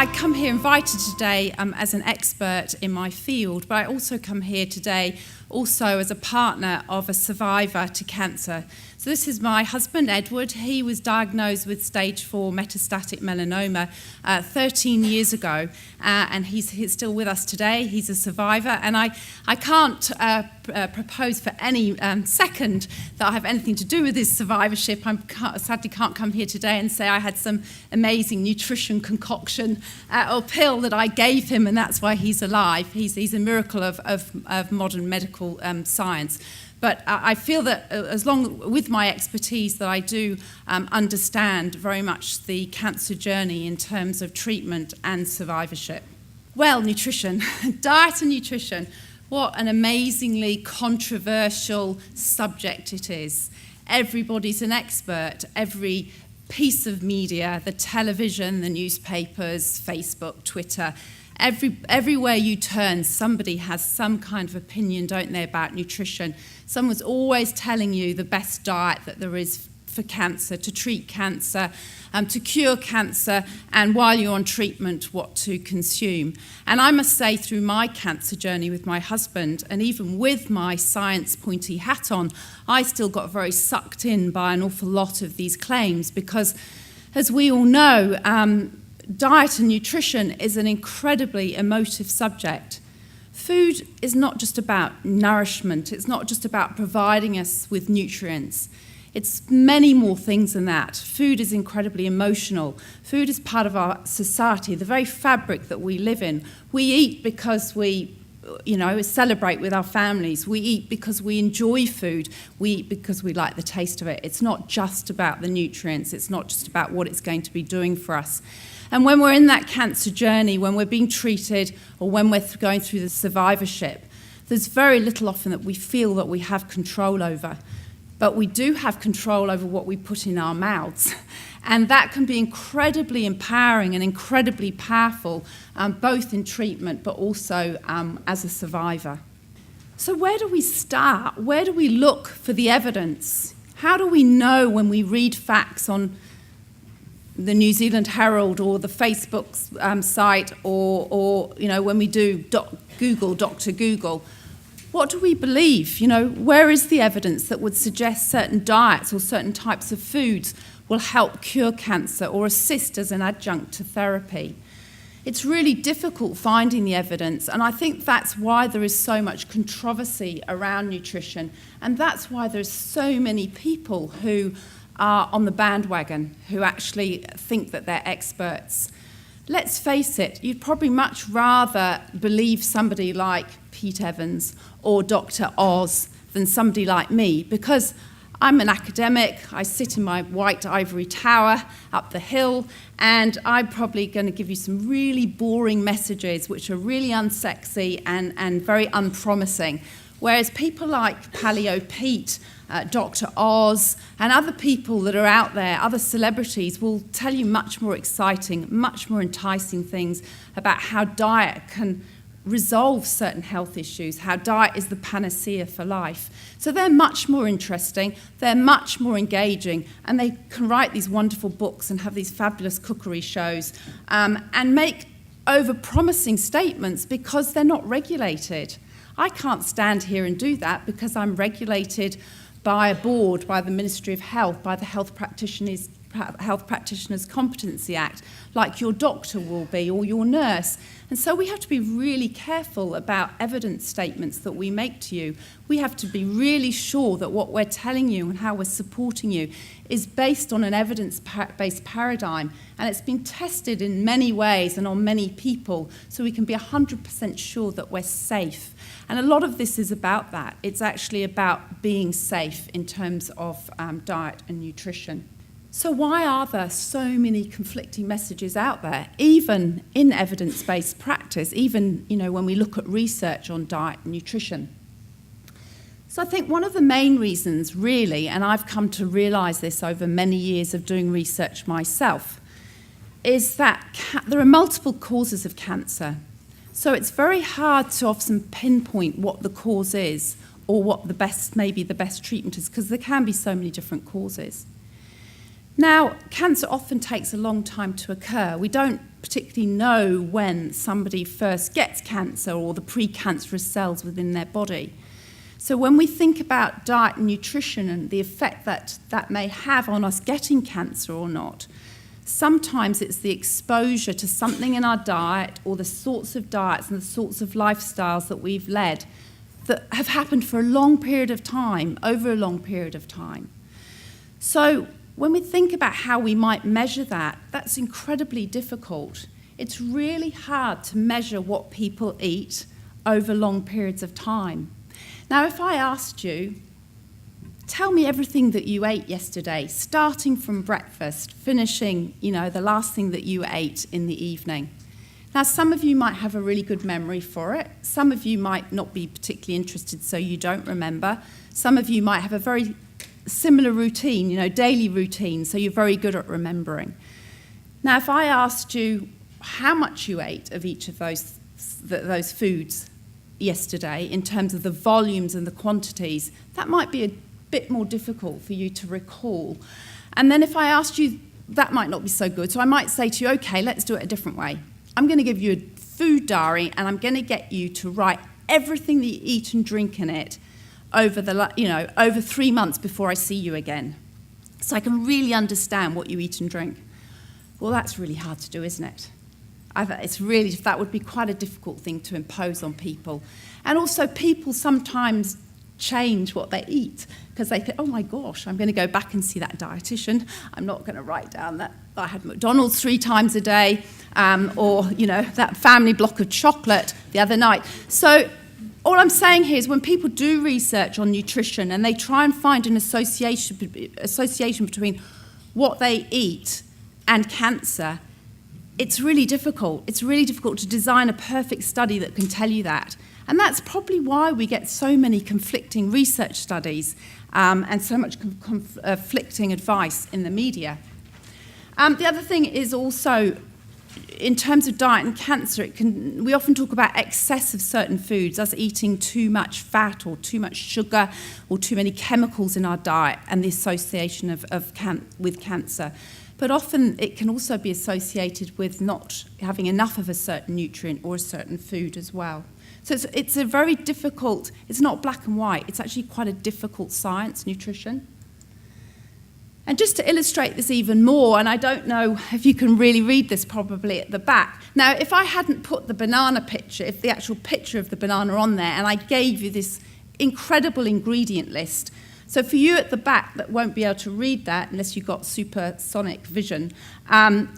I come here invited today as an expert in my field, but I also come here today also as a partner of a survivor to cancer. So this is my husband, Edward. He was diagnosed with stage 4 metastatic melanoma 13 years ago, and he's still with us today. He's a survivor, and I can't propose for any second that I have anything to do with his survivorship. I sadly can't come here today and say I had some amazing nutrition concoction or pill that I gave him, and that's why he's alive. He's a miracle of modern medical science. But I feel that as long with my expertise that I do understand very much the cancer journey in terms of treatment and survivorship. Well, nutrition, diet and nutrition, what an amazingly controversial subject it is. Everybody's an expert, every piece of media, the television, the newspapers, Facebook, Twitter, everywhere you turn, somebody has some kind of opinion, don't they, about nutrition. Someone's always telling you the best diet that there is for cancer, to treat cancer, to cure cancer, and while you're on treatment, what to consume. And I must say, through my cancer journey with my husband, and even with my science pointy hat on, I still got very sucked in by an awful lot of these claims because, as we all know, diet and nutrition is an incredibly emotive subject. Food is not just about nourishment, it's not just about providing us with nutrients. It's many more things than that. Food is incredibly emotional. Food is part of our society, the very fabric that we live in. We eat because we celebrate with our families. We eat because we enjoy food. We eat because we like the taste of it. It's not just about the nutrients. It's not just about what it's going to be doing for us. And when we're in that cancer journey, when we're being treated or when we're going through the survivorship, there's very little often that we feel that we have control over. But we do have control over what we put in our mouths. And that can be incredibly empowering and incredibly powerful, both in treatment but also as a survivor. So where do we start? Where do we look for the evidence? How do we know when we read facts on the New Zealand Herald or the Facebook site or when we do Dr. Google, what do we believe? Where is the evidence that would suggest certain diets or certain types of foods will help cure cancer or assist as an adjunct to therapy? It's really difficult finding the evidence, and I think that's why there is so much controversy around nutrition, and that's why there's so many people who are on the bandwagon, who actually think that they're experts. Let's face it, you'd probably much rather believe somebody like Pete Evans or Dr. Oz than somebody like me, because I'm an academic, I sit in my white ivory tower up the hill, and I'm probably going to give you some really boring messages which are really unsexy and very unpromising. Whereas people like Paleo Pete, Dr. Oz, and other people that are out there, other celebrities, will tell you much more exciting, much more enticing things about how diet can resolve certain health issues, how diet is the panacea for life. So they're much more interesting, they're much more engaging, and they can write these wonderful books and have these fabulous cookery shows and make over-promising statements because they're not regulated. I can't stand here and do that because I'm regulated by a board, by the Ministry of Health, by the Health Practitioners Competency Act, like your doctor will be or your nurse. And so we have to be really careful about evidence statements that we make to you. We have to be really sure that what we're telling you and how we're supporting you is based on an evidence-based paradigm, and it's been tested in many ways and on many people, so we can be 100% sure that we're safe. And a lot of this is about that. It's actually about being safe in terms of diet and nutrition. So why are there so many conflicting messages out there, even in evidence-based practice, even when we look at research on diet and nutrition? So I think one of the main reasons, really, and I've come to realise this over many years of doing research myself, is that there are multiple causes of cancer. So it's very hard to often pinpoint what the cause is or what the best treatment is, because there can be so many different causes. Now, cancer often takes a long time to occur. We don't particularly know when somebody first gets cancer or the precancerous cells within their body. So when we think about diet and nutrition and the effect that that may have on us getting cancer or not, sometimes it's the exposure to something in our diet or the sorts of diets and the sorts of lifestyles that we've led that have happened for a long period of time, over a long period of time. So when we think about how we might measure that, that's incredibly difficult. It's really hard to measure what people eat over long periods of time. Now, if I asked you, tell me everything that you ate yesterday, starting from breakfast, finishing, the last thing that you ate in the evening. Now, some of you might have a really good memory for it. Some of you might not be particularly interested, so you don't remember. Some of you might have a very similar routine, daily routine, so you're very good at remembering. Now, if I asked you how much you ate of each of those foods yesterday in terms of the volumes and the quantities, that might be a bit more difficult for you to recall. And then if I asked you, that might not be so good. So I might say to you, okay, let's do it a different way. I'm going to give you a food diary and I'm going to get you to write everything that you eat and drink in it over 3 months before I see you again. So I can really understand what you eat and drink. Well, that's really hard to do, isn't it? That would be quite a difficult thing to impose on people. And also people sometimes change what they eat because they think, oh my gosh, I'm going to go back and see that dietitian. I'm not going to write down that I had McDonald's 3 times a day or that family block of chocolate the other night. So all I'm saying here is when people do research on nutrition and they try and find an association between what they eat and cancer, it's really difficult. It's really difficult to design a perfect study that can tell you that. And that's probably why we get so many conflicting research studies and so much conflicting advice in the media. The other thing is also, in terms of diet and cancer, we often talk about excess of certain foods, us eating too much fat or too much sugar or too many chemicals in our diet and the association with cancer. But often it can also be associated with not having enough of a certain nutrient or a certain food as well. So it's a very difficult, it's not black and white, it's actually quite a difficult science, nutrition. And just to illustrate this even more, and I don't know if you can really read this probably at the back. Now, if I hadn't put the banana picture, if the actual picture of the banana on there, and I gave you this incredible ingredient list, so for you at the back that won't be able to read that unless you've got supersonic vision,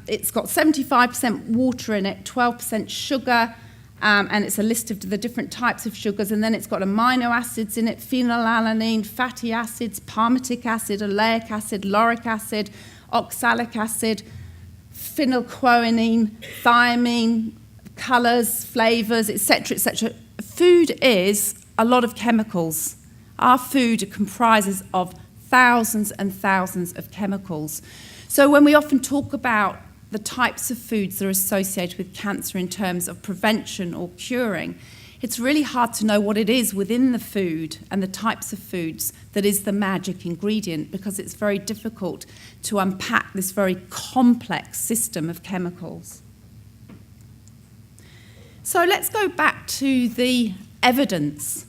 it's got 75% water in it, 12% sugar, and it's a list of the different types of sugars, and then it's got amino acids in it, phenylalanine, fatty acids, palmitic acid, oleic acid, lauric acid, oxalic acid, phenylquinine, thiamine, colours, flavours, etc., etc. Food is a lot of chemicals. Our food comprises of thousands and thousands of chemicals. So when we often talk about the types of foods that are associated with cancer in terms of prevention or curing, it's really hard to know what it is within the food and the types of foods that is the magic ingredient, because it's very difficult to unpack this very complex system of chemicals. So let's go back to the evidence.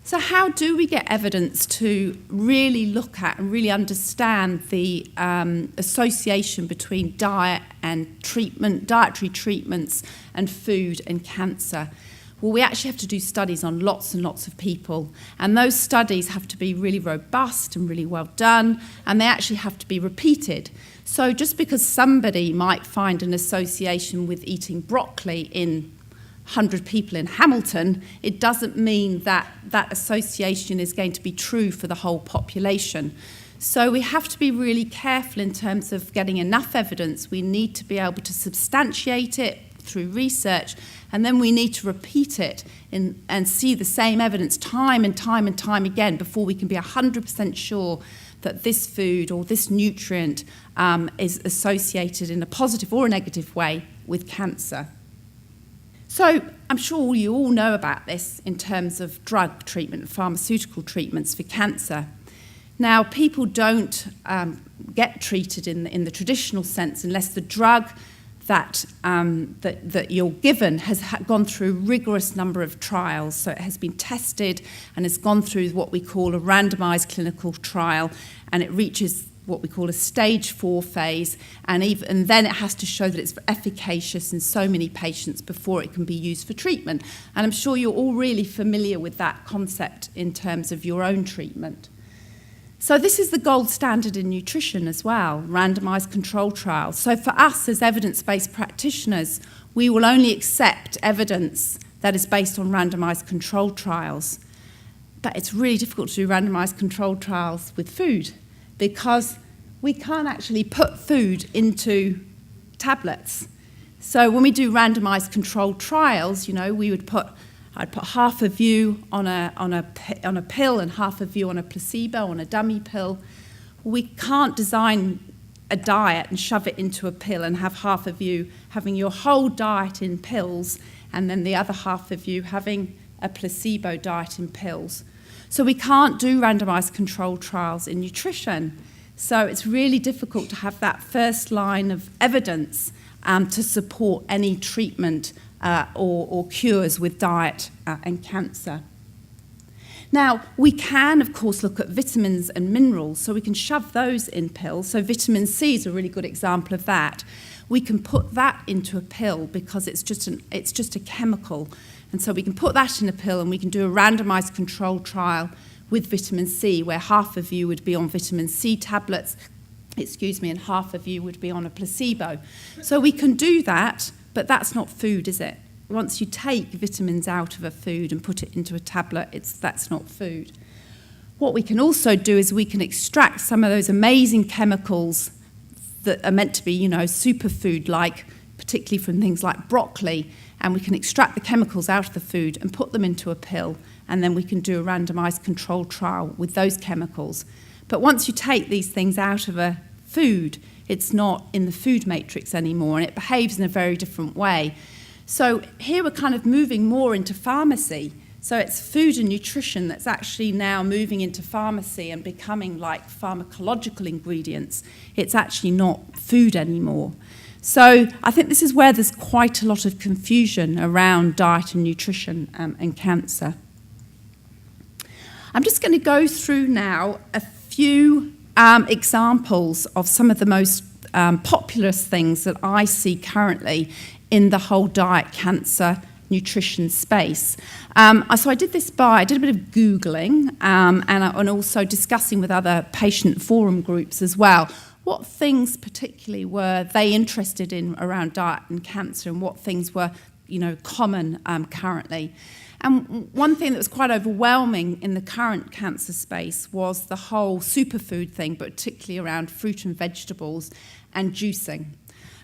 So how do we get evidence to really look at and really understand the association between diet and treatment, dietary treatments and food and cancer? Well, we actually have to do studies on lots and lots of people, and those studies have to be really robust and really well done, and they actually have to be repeated. So just because somebody might find an association with eating broccoli in 100 people in Hamilton, it doesn't mean that that association is going to be true for the whole population. So we have to be really careful in terms of getting enough evidence. We need to be able to substantiate it through research, and then we need to repeat it and see the same evidence time and time and time again before we can be 100% sure that this food or this nutrient is associated in a positive or a negative way with cancer. So I'm sure you all know about this in terms of drug treatment, pharmaceutical treatments for cancer. Now, people don't get treated in the traditional sense unless the drug that you're given has gone through a rigorous number of trials. So it has been tested and has gone through what we call a randomized clinical trial, and it reaches what we call a stage 4 phase, and then it has to show that it's efficacious in so many patients before it can be used for treatment. And I'm sure you're all really familiar with that concept in terms of your own treatment. So this is the gold standard in nutrition as well, randomized control trials. So for us as evidence-based practitioners, we will only accept evidence that is based on randomized control trials. But it's really difficult to do randomized control trials with food, because we can't actually put food into tablets. So when we do randomized controlled trials, I'd put half of you on a pill and half of you on a placebo, on a dummy pill. We can't design a diet and shove it into a pill and have half of you having your whole diet in pills and then the other half of you having a placebo diet in pills. So we can't do randomized controlled trials in nutrition. So it's really difficult to have that first line of evidence to support any treatment or cures with diet and cancer. Now, we can, of course, look at vitamins and minerals, so we can shove those in pills. So vitamin C is a really good example of that. We can put that into a pill because it's just a chemical. And so we can put that in a pill and we can do a randomized controlled trial with vitamin C, where half of you would be on vitamin C tablets, and half of you would be on a placebo. So we can do that, but that's not food, is it? Once you take vitamins out of a food and put it into a tablet, that's not food. What we can also do is we can extract some of those amazing chemicals that are meant to be, superfood, like particularly from things like broccoli, and we can extract the chemicals out of the food and put them into a pill, and then we can do a randomized controlled trial with those chemicals. But once you take these things out of a food, it's not in the food matrix anymore, and it behaves in a very different way. So here we're kind of moving more into pharmacy. So it's food and nutrition that's actually now moving into pharmacy and becoming like pharmacological ingredients. It's actually not food anymore. So I think this is where there's quite a lot of confusion around diet and nutrition and cancer. I'm just going to go through now a few examples of some of the most populous things that I see currently in the whole diet, cancer, nutrition space. So I did a bit of Googling and also discussing with other patient forum groups as well. What things particularly were they interested in around diet and cancer, and what things were, common currently? And one thing that was quite overwhelming in the current cancer space was the whole superfood thing, but particularly around fruit and vegetables and juicing.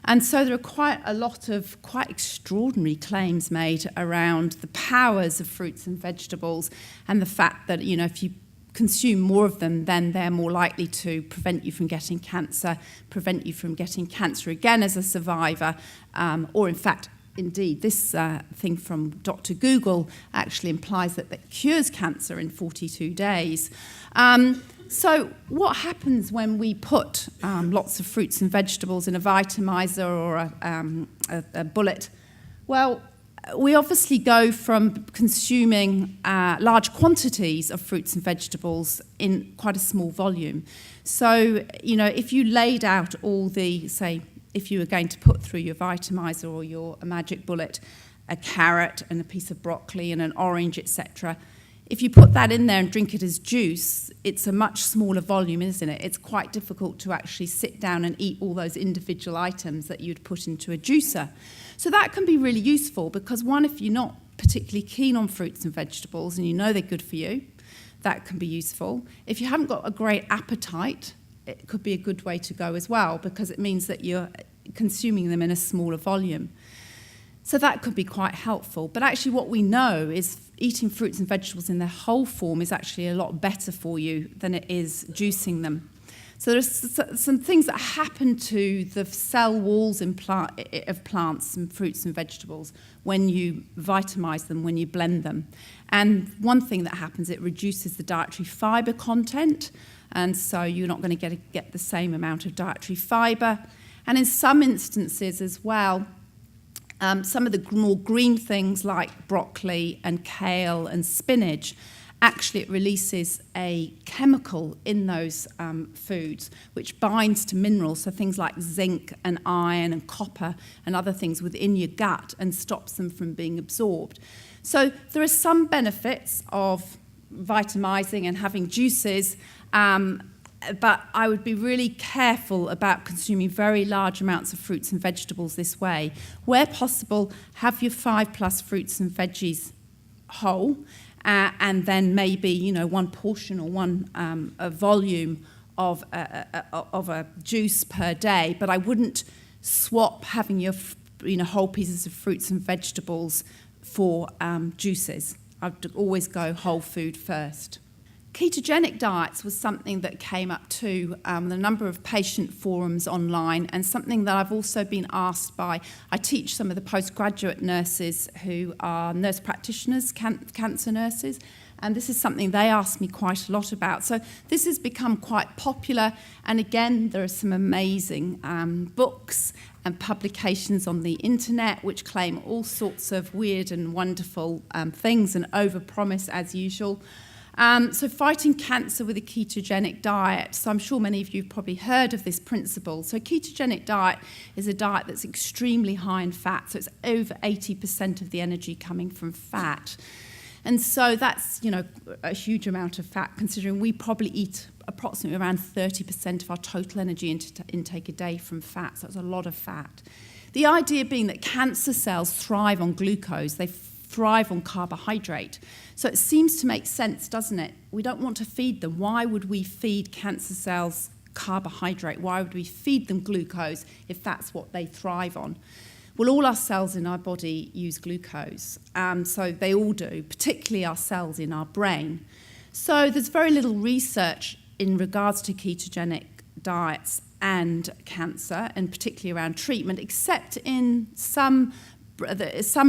And so there are quite a lot of quite extraordinary claims made around the powers of fruits and vegetables and the fact that, if you consume more of them, then they're more likely to prevent you from getting cancer, prevent you from getting cancer again as a survivor, or in fact, indeed, this thing from Dr. Google actually implies that it cures cancer in 42 days. So what happens when we put lots of fruits and vegetables in a Vitamizer or a bullet? Well, we obviously go from consuming large quantities of fruits and vegetables in quite a small volume. So, if you laid out all the, say, if you were going to put through your Vitamizer or your magic bullet, a carrot and a piece of broccoli and an orange, etc., if you put that in there and drink it as juice, it's a much smaller volume, isn't it? It's quite difficult to actually sit down and eat all those individual items that you'd put into a juicer. So that can be really useful because, one, if you're not particularly keen on fruits and vegetables and you know they're good for you, that can be useful. If you haven't got a great appetite, it could be a good way to go as well because it means that you're consuming them in a smaller volume. So that could be quite helpful. But actually what we know is eating fruits and vegetables in their whole form is actually a lot better for you than it is juicing them. So there's some things that happen to the cell walls of plants and fruits and vegetables when you vitamize them, when you blend them. And one thing that happens, it reduces the dietary fiber content, and so you're not going to get the same amount of dietary fiber. And in some instances as well, some of the more green things like broccoli and kale and spinach, actually it releases a chemical in those foods which binds to minerals, so things like zinc and iron and copper and other things within your gut and stops them from being absorbed. So there are some benefits of vitamizing and having juices, but I would be really careful about consuming very large amounts of fruits and vegetables this way. Where possible, have your 5+ fruits and veggies whole, and then maybe, one portion or one a volume of a juice per day. But I wouldn't swap having your whole pieces of fruits and vegetables for juices. I'd always go whole food first. Ketogenic diets was something that came up too, a number of patient forums online, and something that I've also been asked by. I teach some of the postgraduate nurses who are nurse practitioners, cancer nurses, and this is something they ask me quite a lot about. So this has become quite popular, and again, there are some amazing books and publications on the internet which claim all sorts of weird and wonderful things and overpromise as usual. So fighting cancer with a ketogenic diet. So I'm sure many of you have probably heard of this principle. So a ketogenic diet is a diet that's extremely high in fat. So it's over 80% of the energy coming from fat. And so that's, a huge amount of fat, considering we probably eat approximately around 30% of our total energy intake a day from fat. So it's a lot of fat. The idea being that cancer cells thrive on glucose. They thrive on carbohydrate. So it seems to make sense, doesn't it? We don't want to feed them. Why would we feed cancer cells carbohydrate? Why would we feed them glucose if that's what they thrive on? Well, all our cells in our body use glucose. So they all do, particularly our cells in our brain. So there's very little research in regards to ketogenic diets and cancer, and particularly around treatment, except in some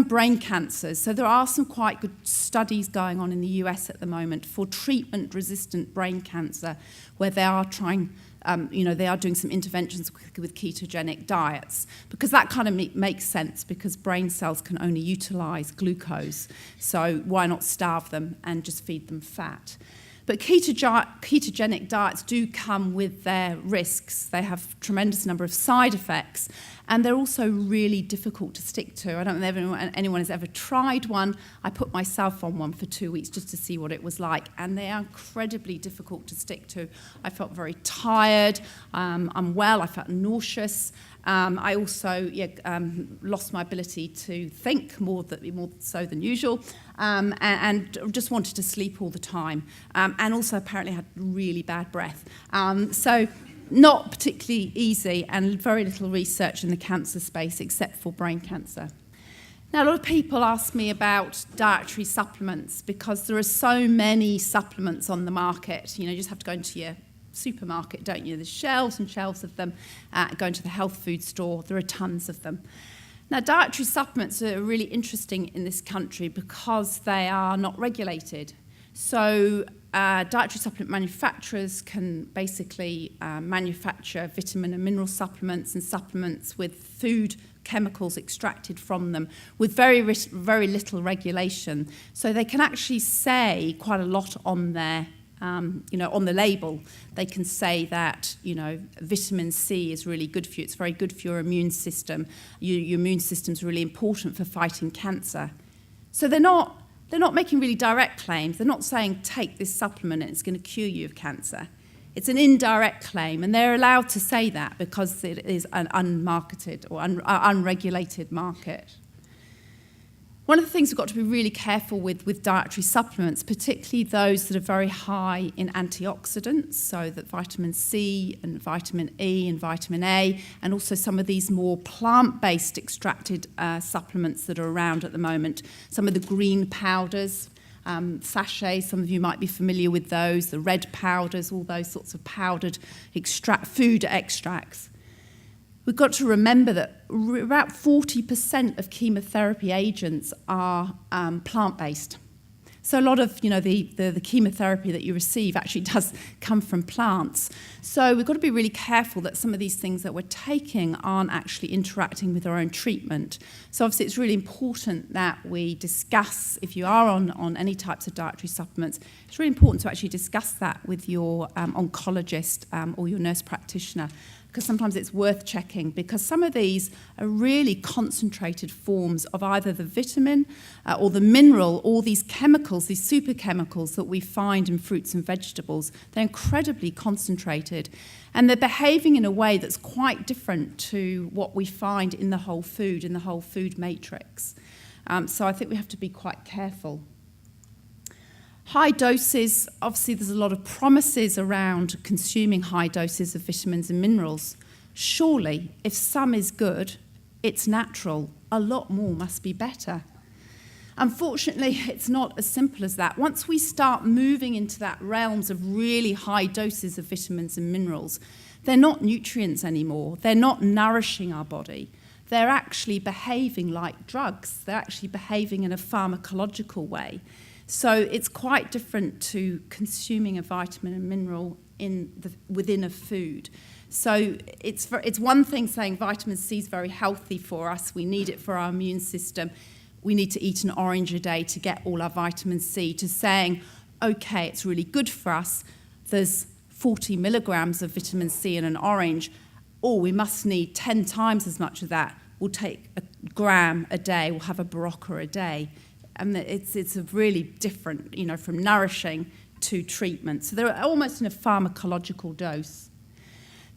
brain cancers. So there are some quite good studies going on in the US at the moment for treatment-resistant brain cancer, where they are trying, they are doing some interventions with ketogenic diets, because that kind of makes sense, because brain cells can only utilize glucose. So why not starve them and just feed them fat? But ketogenic diets do come with their risks. They have a tremendous number of side effects, and they're also really difficult to stick to. I don't know if anyone has ever tried one. I put myself on one for 2 weeks just to see what it was like, and they are incredibly difficult to stick to. I felt very tired, unwell, I felt nauseous. I also lost my ability to think more so than usual, and just wanted to sleep all the time, and also apparently had really bad breath. So not particularly easy, and very little research in the cancer space except for brain cancer. Now, a lot of people ask me about dietary supplements, because there are so many supplements on the market. You just have to go into your supermarket, don't you? There's shelves and shelves of them. Go into the health food store, there are tons of them. Now, dietary supplements are really interesting in this country because they are not regulated. So dietary supplement manufacturers can basically manufacture vitamin and mineral supplements and supplements with food chemicals extracted from them with very little regulation. So they can actually say quite a lot on their on the label. They can say that, vitamin C is really good for you. It's very good for your immune system. Your immune system's really important for fighting cancer. So they're not making really direct claims. They're not saying, take this supplement and it's going to cure you of cancer. It's an indirect claim, and they're allowed to say that because it is an unmarketed or unregulated market. One of the things we've got to be really careful with dietary supplements, particularly those that are very high in antioxidants, so that vitamin C and vitamin E and vitamin A, and also some of these more plant-based extracted supplements that are around at the moment, some of the green powders, sachets, some of you might be familiar with those, the red powders, all those sorts of powdered food extracts. We've got to remember that about 40% of chemotherapy agents are plant-based. So a lot of, the chemotherapy that you receive actually does come from plants. So we've got to be really careful that some of these things that we're taking aren't actually interacting with our own treatment. So obviously it's really important that we discuss, if you are on any types of dietary supplements, it's really important to actually discuss that with your oncologist or your nurse practitioner, because sometimes it's worth checking, because some of these are really concentrated forms of either the vitamin or the mineral or these chemicals, these super chemicals that we find in fruits and vegetables. They're incredibly concentrated, and they're behaving in a way that's quite different to what we find in the whole food matrix. So I think we have to be quite careful. High doses, obviously there's a lot of promises around consuming high doses of vitamins and minerals. Surely, if some is good, it's natural. A lot more must be better. Unfortunately, it's not as simple as that. Once we start moving into that realms of really high doses of vitamins and minerals, they're not nutrients anymore. They're not nourishing our body. They're actually behaving like drugs. They're actually behaving in a pharmacological way. So it's quite different to consuming a vitamin and mineral within a food. So it's one thing saying vitamin C is very healthy for us. We need it for our immune system. We need to eat an orange a day to get all our vitamin C, to saying, okay, it's really good for us. There's 40 milligrams of vitamin C in an orange. Oh, we must need 10 times as much of that. We'll take a gram a day. We'll have a Berocca a day. And it's a really different, from nourishing to treatment. So they're almost in a pharmacological dose.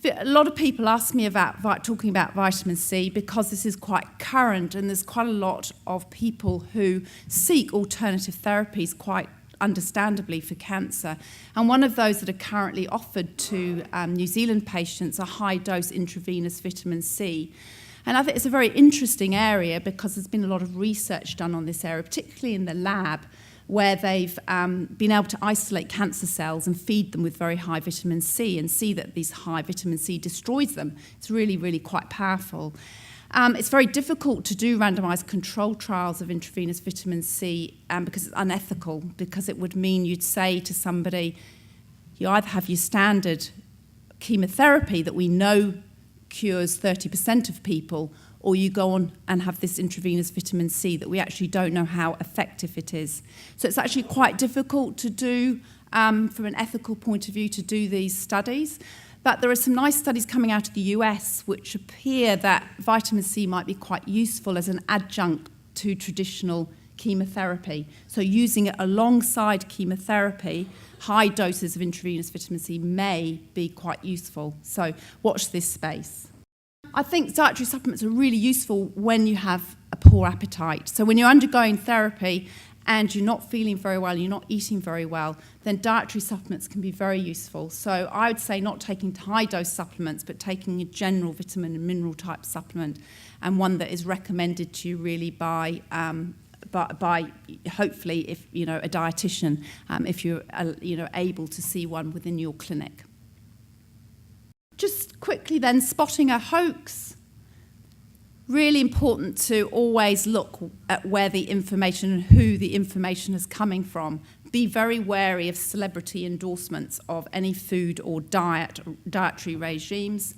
A lot of people ask me about talking about vitamin C because this is quite current, and there's quite a lot of people who seek alternative therapies quite understandably for cancer. And one of those that are currently offered to New Zealand patients are high-dose intravenous vitamin C. And I think it's a very interesting area because there's been a lot of research done on this area, particularly in the lab, where they've been able to isolate cancer cells and feed them with very high vitamin C and see that this high vitamin C destroys them. It's really, really quite powerful. It's very difficult to do randomized control trials of intravenous vitamin C because it's unethical, because it would mean you'd say to somebody, you either have your standard chemotherapy that we know cures 30% of people, or you go on and have this intravenous vitamin C that we actually don't know how effective it is. So it's actually quite difficult to do, from an ethical point of view, to do these studies. But there are some nice studies coming out of the US which appear that vitamin C might be quite useful as an adjunct to traditional chemotherapy. So using it alongside chemotherapy, high doses of intravenous vitamin C may be quite useful. So watch this space. I think dietary supplements are really useful when you have a poor appetite. So when you're undergoing therapy and you're not feeling very well, you're not eating very well, then dietary supplements can be very useful. So I would say not taking high-dose supplements, but taking a general vitamin and mineral type supplement, and one that is recommended to you really by hopefully, if a dietitian, if you're able to see one within your clinic. Just quickly then, spotting a hoax. Really important to always look at where the information and who the information is coming from. Be very wary of celebrity endorsements of any food or dietary regimes.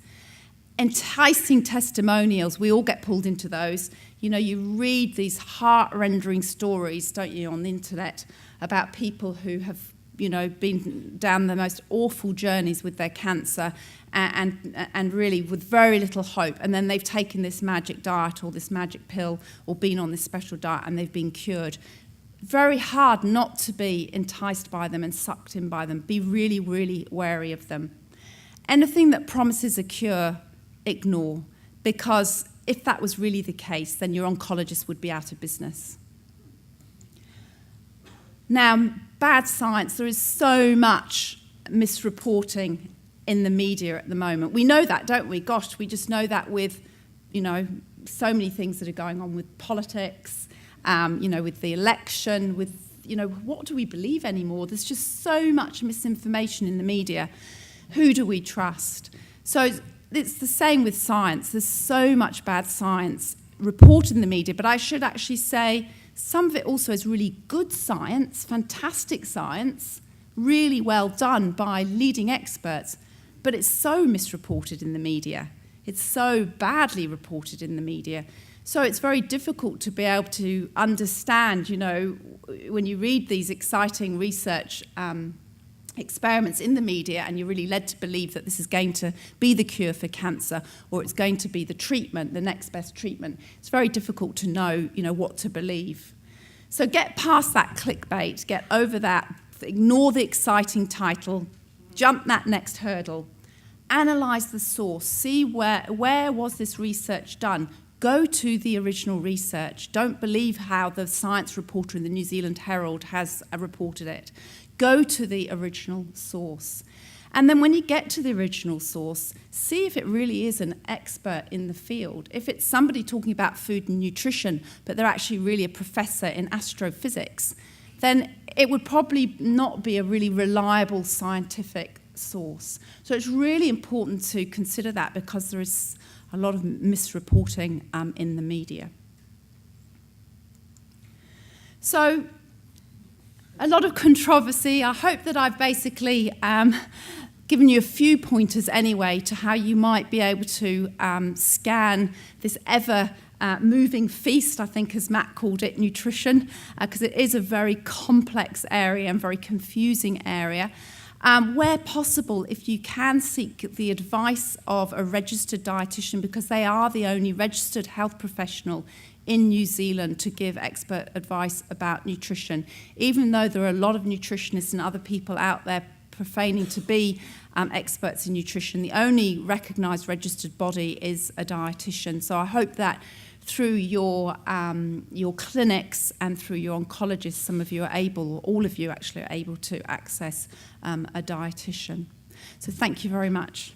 Enticing testimonials, we all get pulled into those. You read these heart-rending stories, don't you, on the internet about people who have been down the most awful journeys with their cancer and really with very little hope. And then they've taken this magic diet or this magic pill or been on this special diet and they've been cured. Very hard not to be enticed by them and sucked in by them. Be really, really wary of them. Anything that promises a cure, ignore, because if that was really the case, then your oncologist would be out of business. Now, bad science, there is so much misreporting in the media at the moment. We know that, don't we? Gosh, we just know that with, so many things that are going on with politics, with the election, with, what do we believe anymore? There's just so much misinformation in the media. Who do we trust? So it's the same with science. There's so much bad science reported in the media, but I should actually say Some of it also is really good science, fantastic science, really well done by leading experts, but it's so misreported in the media. It's so badly reported in the media. So it's very difficult to be able to understand, when you read these exciting research experiments in the media and you're really led to believe that this is going to be the cure for cancer or it's going to be the treatment, the next best treatment. It's very difficult to know, what to believe. So get past that clickbait, get over that, ignore the exciting title, jump that next hurdle, analyze the source, see where was this research done. Go to the original research. Don't believe how the science reporter in the New Zealand Herald has reported it. Go to the original source. And then when you get to the original source, see if it really is an expert in the field. If it's somebody talking about food and nutrition, but they're actually really a professor in astrophysics, then it would probably not be a really reliable scientific source. So it's really important to consider that because there is a lot of misreporting in the media. So a lot of controversy. I hope that I've basically given you a few pointers anyway to how you might be able to scan this ever-moving feast, I think as Matt called it, nutrition, because it is a very complex area and very confusing area. Where possible, if you can seek the advice of a registered dietitian, because they are the only registered health professional in New Zealand to give expert advice about nutrition. Even though there are a lot of nutritionists and other people out there profaning to be experts in nutrition, the only recognised registered body is a dietitian. So I hope that through your clinics and through your oncologists, some of you are able, or all of you actually are able to access a dietitian. So thank you very much.